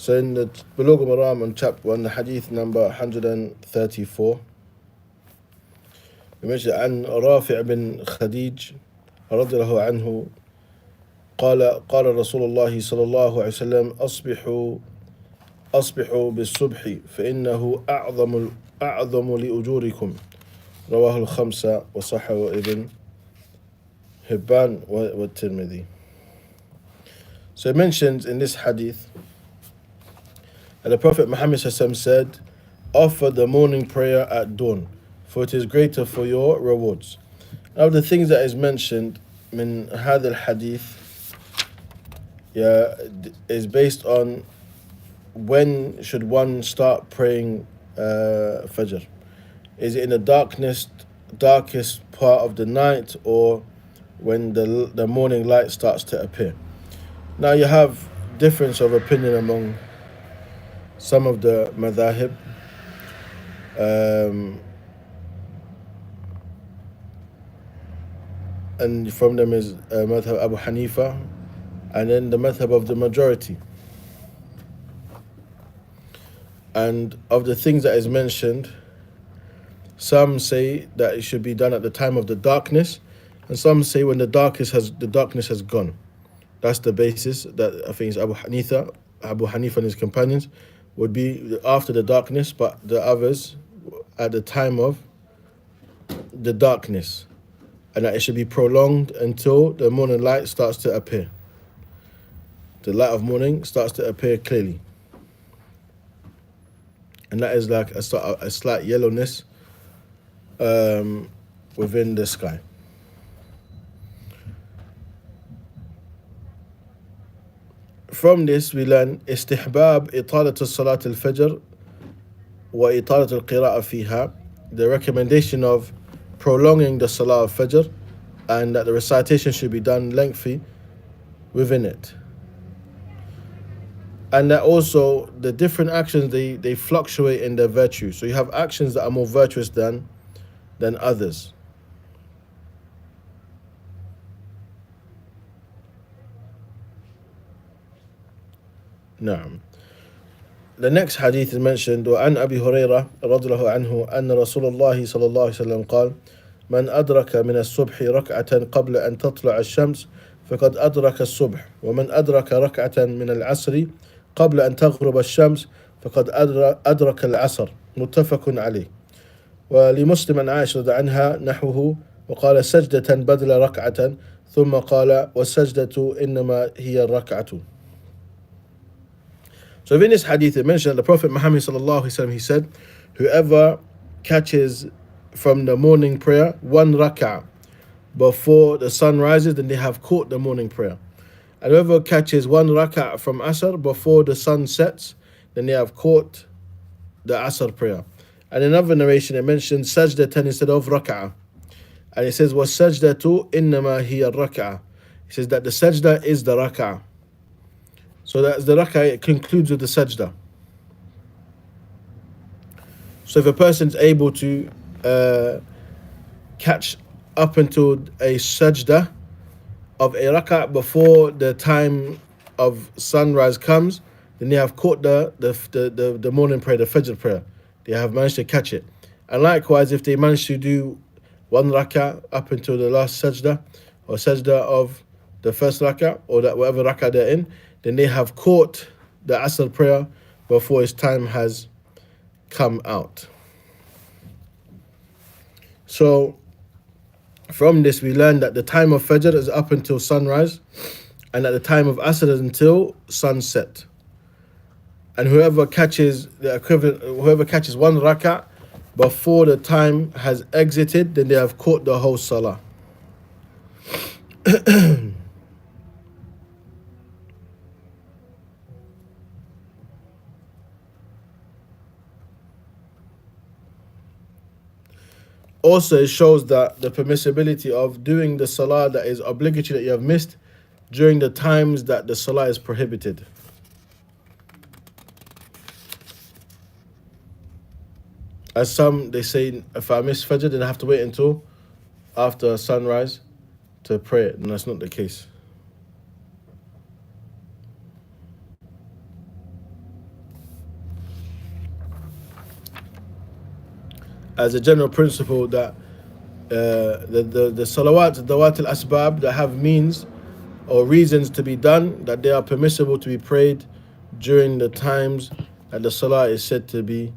So in the Bulugh al-Maram on chapter 1, the hadith number 134, we mentioned عن رافع بن خديج رضي الله عنه قال رسول الله صلى الله عليه وسلم أصبحوا بالصبح فإنه أعظم لأجوركم رواه الخمسة وصححه ابن Hibban wa Tirmidhi. So it mentions in this hadith that the Prophet Muhammad said, offer the morning prayer at dawn, for it is greater for your rewards. Now the things that is mentioned in هذا الحديث is based on when should one start praying Fajr. Is it in the darkest part of the night, or when the morning light starts to appear? Now you have difference of opinion among some of the madhahib. And from them is madhab Abu Hanifa, and then the madhab of the majority. And of the things that is mentioned, some say that it should be done at the time of the darkness, and some say when the darkness has gone. That's the basis that I think is Abu Hanifa and his companions would be after the darkness, but the others at the time of the darkness, and that it should be prolonged until the morning light starts to appear. The light of morning starts to appear clearly, and that is like a slight yellowness within the sky. From this we learn استحباب إطالة الصلاة الفجر وإطالة القراءة فيها, the recommendation of prolonging the Salah of Fajr, and that the recitation should be done lengthy within it. And that also the different actions, they fluctuate in their virtue. So you have actions that are more virtuous than others. نعم. The next hadith is mentioned وعن أبي هريرة رضي الله عنه أن رسول الله صلى الله عليه وسلم قال من أدرك من الصبح ركعة قبل أن تطلع الشمس فقد أدرك الصبح ومن أدرك ركعة من العصر قبل أن تغرب الشمس فقد أدرك العصر متفق عليه. ولمسلم عن عائشة رضي عنها نحوه وقال سجدة بدل ركعة ثم قال والسجدة إنما هي الركعة. So in this hadith it mentioned that the Prophet Muhammad sallallahu alaihi wasallam, he said, whoever catches from the morning prayer one rak'ah before the sun rises, then they have caught the morning prayer. And whoever catches one rak'ah from Asr before the sun sets, then they have caught the Asr prayer. And in another narration it mentioned sajdatan instead of rak'ah. And it says was sajdatu innama hiya rak'ah. It says that the sajda is the rak'ah. So that's the rak'ah, it concludes with the sajda. So if a person's able to catch up until a sajda of a rak'ah before the time of sunrise comes, then they have caught the morning prayer, the fajr prayer. They have managed to catch it. And likewise, if they manage to do one rak'ah up until the last sajda or sajda of the first rak'ah, or that whatever rak'ah they're in, then they have caught the Asr prayer before its time has come out. So from this we learn that the time of Fajr is up until sunrise, and that the time of Asr is until sunset. And whoever catches one rak'ah before the time has exited, then they have caught the whole salah. Also, it shows that the permissibility of doing the salah that is obligatory that you have missed during the times that the salah is prohibited. As some, they say, if I miss Fajr, then I have to wait until after sunrise to pray it. And that's not the case. as a general principle that the salawat, dawat al-asbab, that have means or reasons to be done, that they are permissible to be prayed during the times that the salah is said to be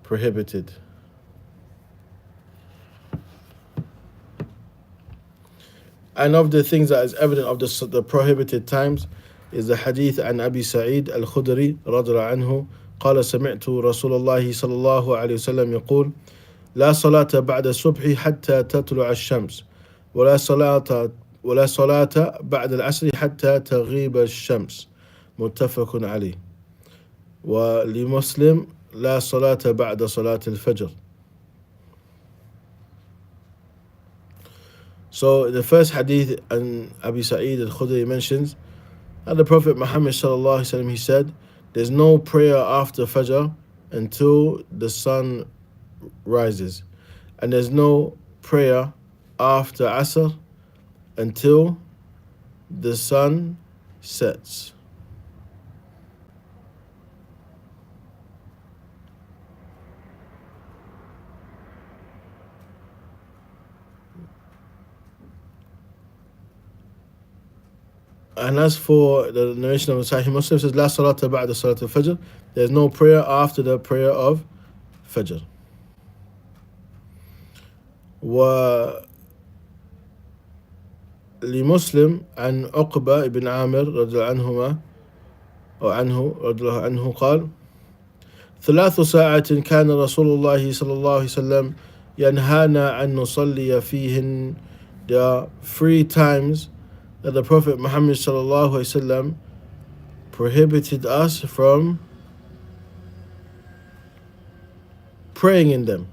prohibited. And of the things that is evident of the prohibited times is the hadith عن أبي سعيد الخدري رضي الله عنه قال سمعت رسول الله صلى الله عليه وسلم يقول لا صلاة بعد الصبح حتى تطلع الشمس ولا صلاة بعد العصر حتى تغيب الشمس متفق عليه ولمسلم لا صلاة بعد صلاة الفجر. So the first hadith and Abi Sa'id al-Khudri mentions that the Prophet Muhammad sallallahu alaihi wasallam, he said, there's no prayer after Fajr until the sun rises, and there's no prayer after Asr until the sun sets. And as for the narration of Sahih Muslim, says La salata ba'da salat al-fajr, there's no prayer after the prayer of Fajr. ولمسلم عن عقبة بن عامر رضي الله عنهما أو عنه رضي الله عنه قال ثلاث ساعات كان رسول الله صلى الله عليه وسلم ينهانا أن نصلي فيهن. There are 3 times that the Prophet Muhammad sallallahu alaihi wasallam prohibited us from praying in them.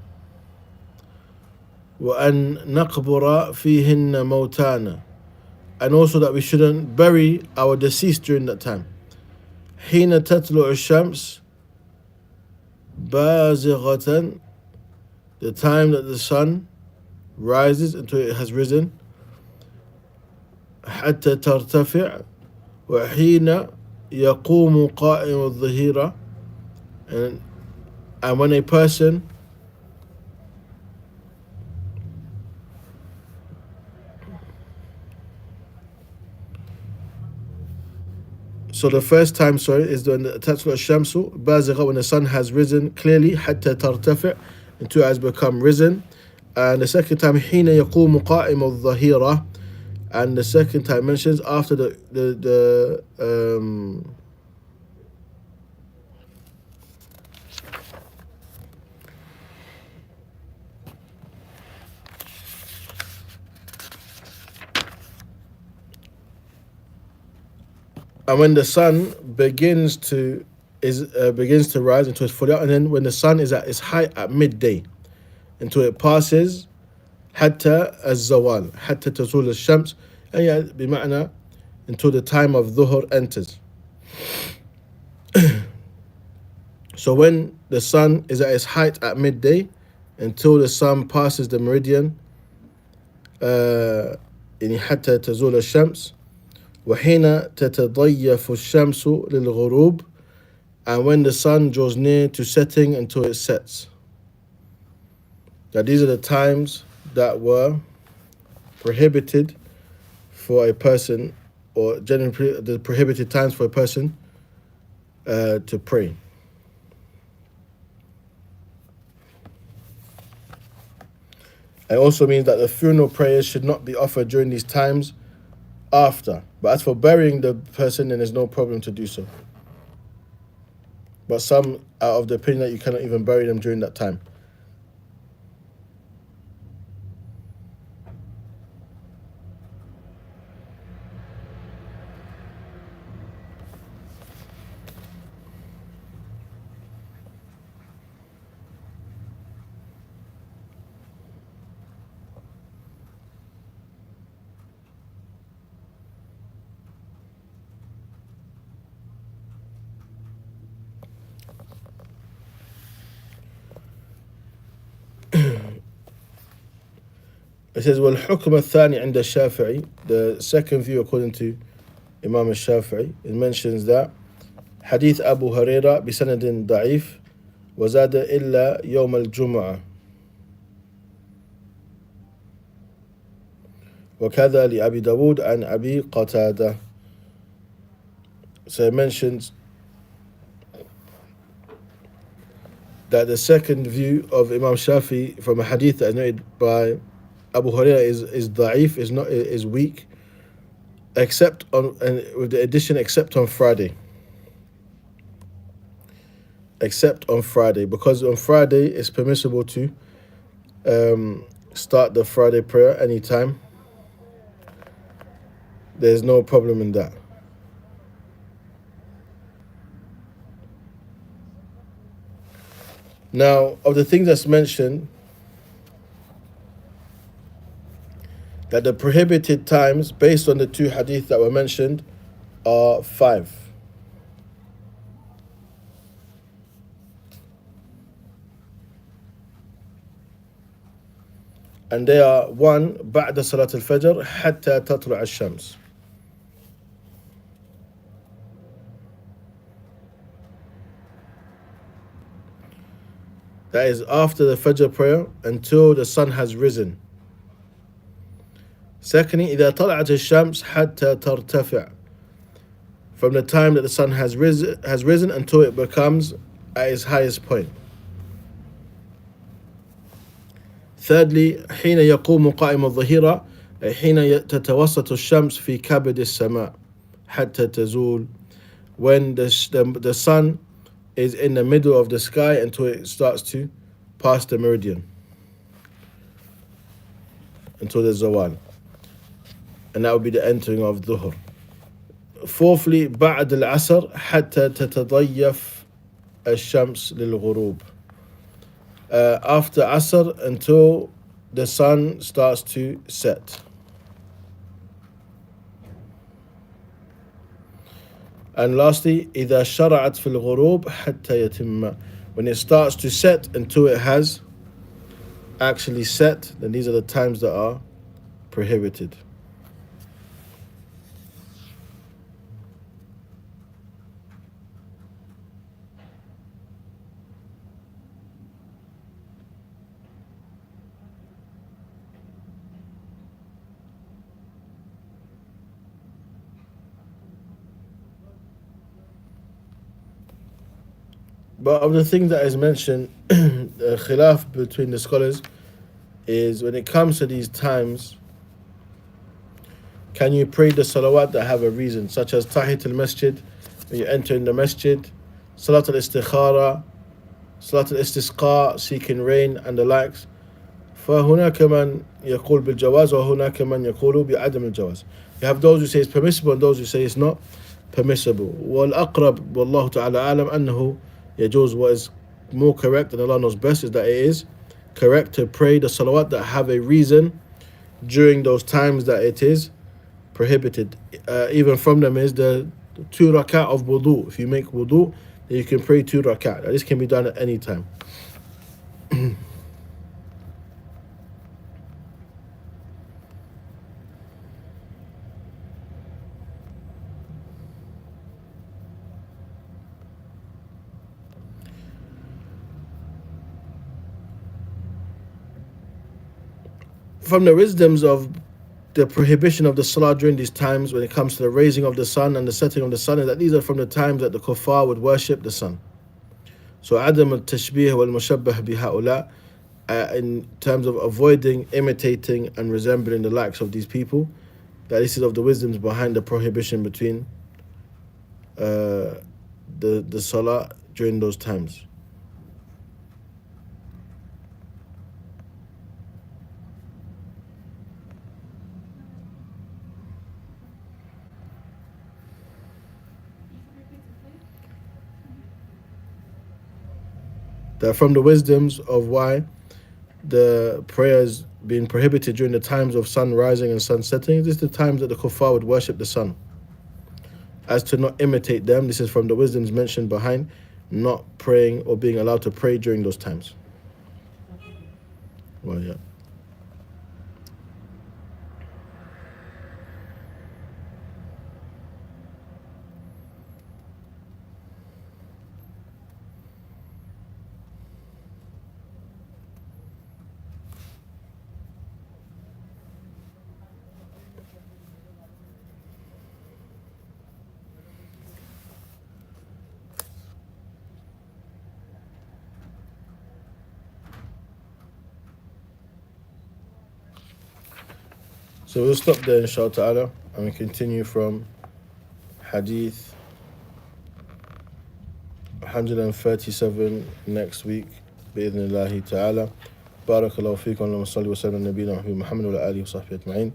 وأن نقبر فيهن موتانا, and also that we shouldn't bury our deceased during that time. حين تطلع الشمس بازغة, the time that the sun rises until it has risen. حتى ترتفع وحين يقوم قائم الظهيرة, and when a person So the first time, is when the تطلع الشمس بازغة, when the sun has risen clearly, حتى ترتفع, until it has become risen. And the second time حين يقوم قائم الظهيرة, and the second time mentions after the and when the sun begins to rise into its full out, and then when the sun is at its height at midday, until it passes حتى الزوال حتى تزول الشمس, and بمعنى until the time of dhuhr enters. So when the sun is at its height at midday until the sun passes the meridian, يعني حتى تزول الشمس, وحين تتضيف الشمس للغروب, and when the sun draws near to setting until it sets. Now these are the times that were prohibited for a person, or generally the prohibited times for a person to pray. It also means that the funeral prayers should not be offered during these times after. But as for burying the person, then there's no problem to do so. But some are of the opinion that you cannot even bury them during that time. It says, وَالْحُكْمَ الثَّانِي عند الشافعي, the second view according to Imam al-Shafi'i, it mentions that حديث أبو هريرة بسند ضعيف وزاد إلا يوم الجمعة. وكذا لأبي داود عن أبي قتادة. So it mentions that the second view of Imam Shafi from a hadith that is noted by Abu Hurairah is da'if, is weak, except on, and with the addition, except on Friday. Except on Friday, because on Friday it's permissible to start the Friday prayer anytime. There's no problem in that. Now, of the things that's mentioned, that the prohibited times, based on the two hadith that were mentioned, are 5. And they are: 1, بعد صلاة الفجر حتى تطلع الشمس. That is after the Fajr prayer until the sun has risen. Secondly, إذا طلعت الشمس حتى ترتفع. From the time that the sun has risen until it becomes at its highest point. Thirdly, حين يقوم قائم الظهيرة حين تتوسط الشمس في كبد السماء حتى تزول. When the sun is in the middle of the sky until it starts to pass the meridian, until the zawal, and that would be the entering of dhuhr. Fourthly, بعد العصر حتى تتضيف الشمس للغروب. After Asr until the sun starts to set. And lastly, إذا شرعت في الغروب حتى يتم. When it starts to set until it has actually set, then these are the times that are prohibited. But of the things that is mentioned, the khilaf between the scholars is when it comes to these times, can you pray the salawat that have a reason, such as Tahit al-Masjid, when you enter in the masjid, Salat al-Istikhara, Salat al-Istisqa, seeking rain, and the likes. فهناك من يقول بالجواز وهناك من يقول بعدم الجواز. You have those who say it's permissible and those who say it's not permissible. والأقرب والله تعالى أعلم أنه يجوز. What is more correct and Allah knows best is that it is correct to pray the salawat that have a reason during those times that it is prohibited. Even from them is the 2 rak'ah of wudu. If you make wudu, then you can pray 2 rak'ah. This can be done at any time. From the wisdoms of the prohibition of the salah during these times, when it comes to the raising of the sun and the setting of the sun, is that these are from the times that the kuffar would worship the sun. So عدم التشبيه والمشبه بهؤلاء, in terms of avoiding imitating and resembling the likes of these people, that this is of the wisdoms behind the prohibition between the salah during those times. That from the wisdoms of why the prayers being prohibited during the times of sun rising and sun setting, this is the times that the kuffar would worship the sun. As to not imitate them, this is from the wisdoms mentioned behind not praying or being allowed to pray during those times. Well, yeah. So we'll stop there inshallah ta'ala and we continue from hadith 137 next week بإذن الله تعالى. بارك الله فيكم اللهم صل وسلم على نبينا محمد وعلى آله وصحبه أجمعين.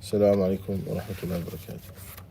السلام عليكم ورحمة الله وبركاته.